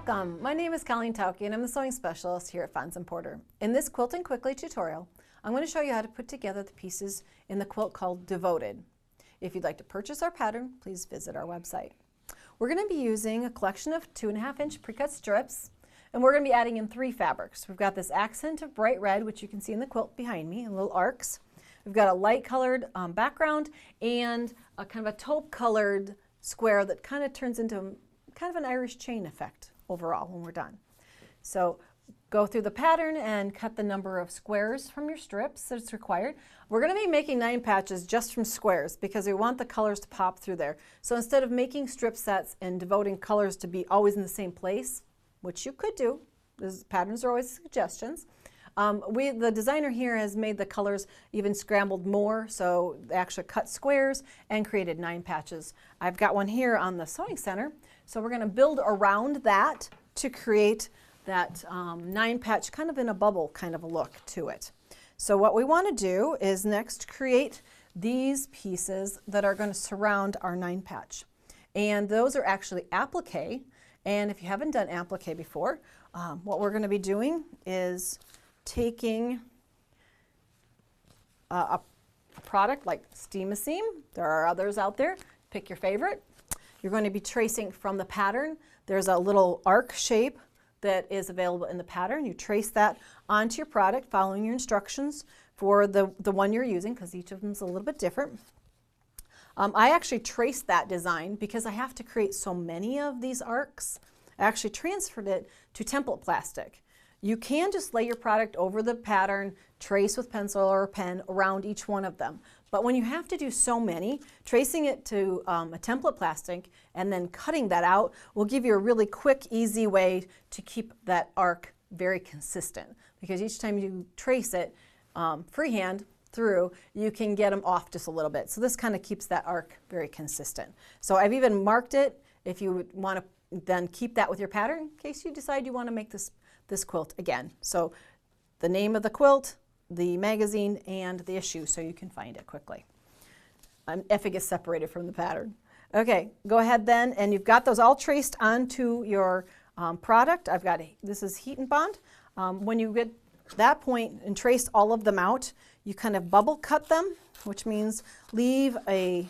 Welcome! My name is Colleen Tauke and I'm the sewing specialist here at Fons & Porter. In this Quilting Quickly tutorial, I'm going to show you how to put together the pieces in the quilt called Devoted. If you'd like to purchase our pattern, please visit our website. We're going to be using a collection of 2.5-inch pre-cut strips, and we're going to be adding in 3 fabrics. We've got this accent of bright red, which you can see in the quilt behind me, in little arcs. We've got a light colored background and a kind of a taupe colored square that kind of turns into kind of an Irish chain effect overall when we're done. So go through the pattern and cut the number of squares from your strips that's required. We're going to be making 9 patches just from squares because we want the colors to pop through there. So instead of making strip sets and devoting colors to be always in the same place, which you could do, these patterns are always suggestions, the designer here has made the colors even scrambled more, so they actually cut squares and created 9 patches. I've got one here on the sewing center, so we're going to build around that to create that 9 patch kind of in a bubble kind of a look to it. So what we want to do is next create these pieces that are going to surround our 9 patch. And those are actually applique, and if you haven't done applique before, what we're going to be doing is taking a product like Steam-A-Seam. There are others out there. Pick your favorite. You're going to be tracing from the pattern. There's a little arc shape that is available in the pattern. You trace that onto your product following your instructions for the one you're using, because each of them is a little bit different. I actually traced that design because I have to create so many of these arcs. I actually transferred it to template plastic. You can just lay your product over the pattern, trace with pencil or a pen around each one of them. But when you have to do so many, tracing it to a template plastic and then cutting that out will give you a really quick, easy way to keep that arc very consistent. Because each time you trace it freehand through, you can get them off just a little bit. So this kind of keeps that arc very consistent. So I've even marked it if you want to then keep that with your pattern in case you decide you want to make this quilt again. So the name of the quilt, the magazine, and the issue so you can find it quickly. If it gets separated from the pattern. Okay, go ahead then, and you've got those all traced onto your product. This is heat and bond. When you get that point and trace all of them out, you kind of bubble cut them, which means leave a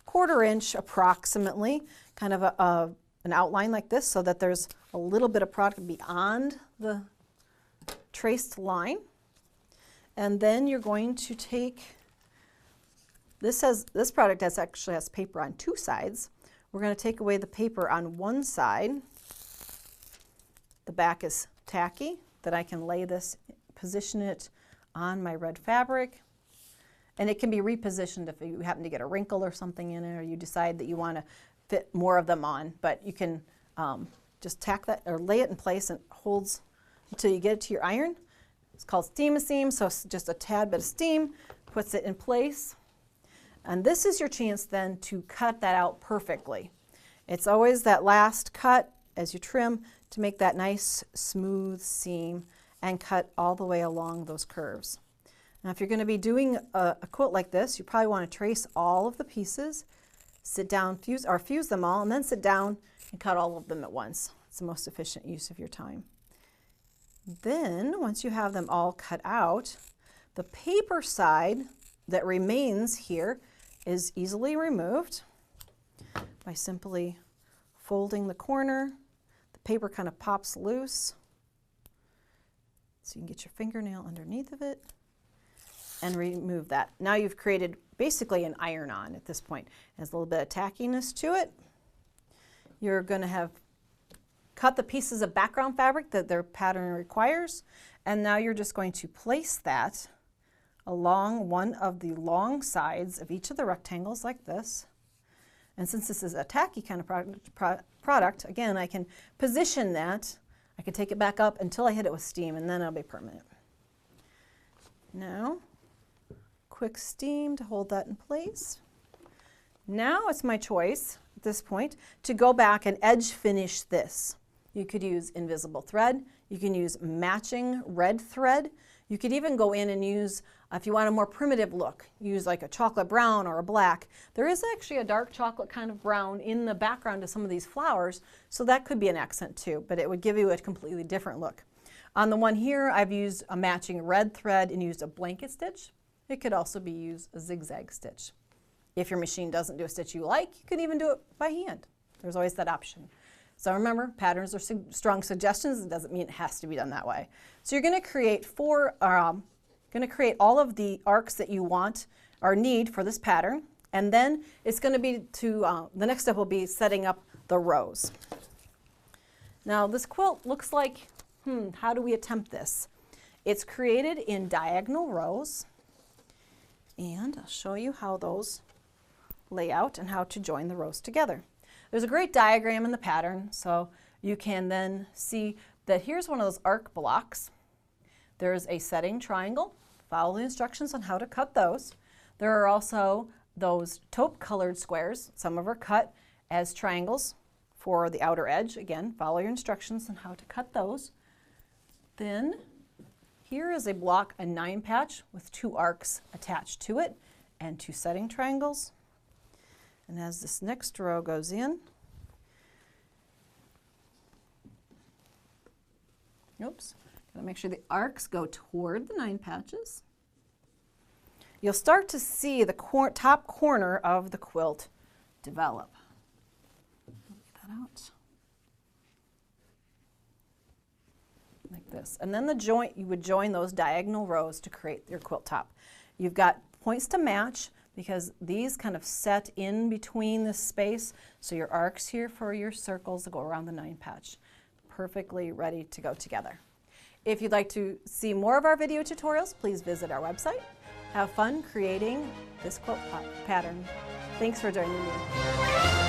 1/4 inch approximately, kind of an outline like this so that there's a little bit of product beyond the traced line. And then you're going to take, this product actually has paper on 2 sides. We're going to take away the paper on one side. The back is tacky, that I can lay this, position it on my red fabric. And it can be repositioned if you happen to get a wrinkle or something in it, or you decide that you want to fit more of them on. But you can just tack that or lay it in place, and it holds until you get it to your iron. It's called Steam-A-Seam, so just a tad bit of steam puts it in place. And this is your chance then to cut that out perfectly. It's always that last cut as you trim to make that nice smooth seam and cut all the way along those curves. Now if you're going to be doing a quilt like this, you probably want to trace all of the pieces, sit down, fuse them all, and then sit down and cut all of them at once. It's the most efficient use of your time. Then, once you have them all cut out, the paper side that remains here is easily removed by simply folding the corner. The paper kind of pops loose, so you can get your fingernail underneath of it and remove that. Now you've created basically an iron-on at this point. It has a little bit of tackiness to it. You're going to have cut the pieces of background fabric that their pattern requires, and now you're just going to place that along one of the long sides of each of the rectangles like this. And since this is a tacky kind of product, again, I can position that. I can take it back up until I hit it with steam, and then it'll be permanent. Now, quick steam to hold that in place. Now it's my choice at this point to go back and edge finish this. You could use invisible thread. You can use matching red thread. You could even go in and use, if you want a more primitive look, use like a chocolate brown or a black. There is actually a dark chocolate kind of brown in the background of some of these flowers, so that could be an accent too, but it would give you a completely different look. On the one here, I've used a matching red thread and used a blanket stitch. It could also be used a zigzag stitch. If your machine doesn't do a stitch you like, you can even do it by hand. There's always that option. So remember, patterns are strong suggestions. It doesn't mean it has to be done that way. So you're going to create all of the arcs that you want or need for this pattern, and then it's going to be the next step will be setting up the rows. Now this quilt looks like, how do we attempt this? It's created in diagonal rows, and I'll show you how those lay out and how to join the rows together. There's a great diagram in the pattern, so you can then see that here's one of those arc blocks. There's a setting triangle. Follow the instructions on how to cut those. There are also those taupe colored squares. Some of them are cut as triangles for the outer edge. Again, follow your instructions on how to cut those. Then here is a block, a 9 patch with 2 arcs attached to it and 2 setting triangles. And as this next row goes in, gotta make sure the arcs go toward the 9 patches. You'll start to see the top corner of the quilt develop. Get that out. Like this. And then you would join those diagonal rows to create your quilt top. You've got points to match, because these kind of set in between this space, so your arcs here for your circles that go around the 9 patch. Perfectly ready to go together. If you'd like to see more of our video tutorials, please visit our website. Have fun creating this quilt pattern. Thanks for joining me.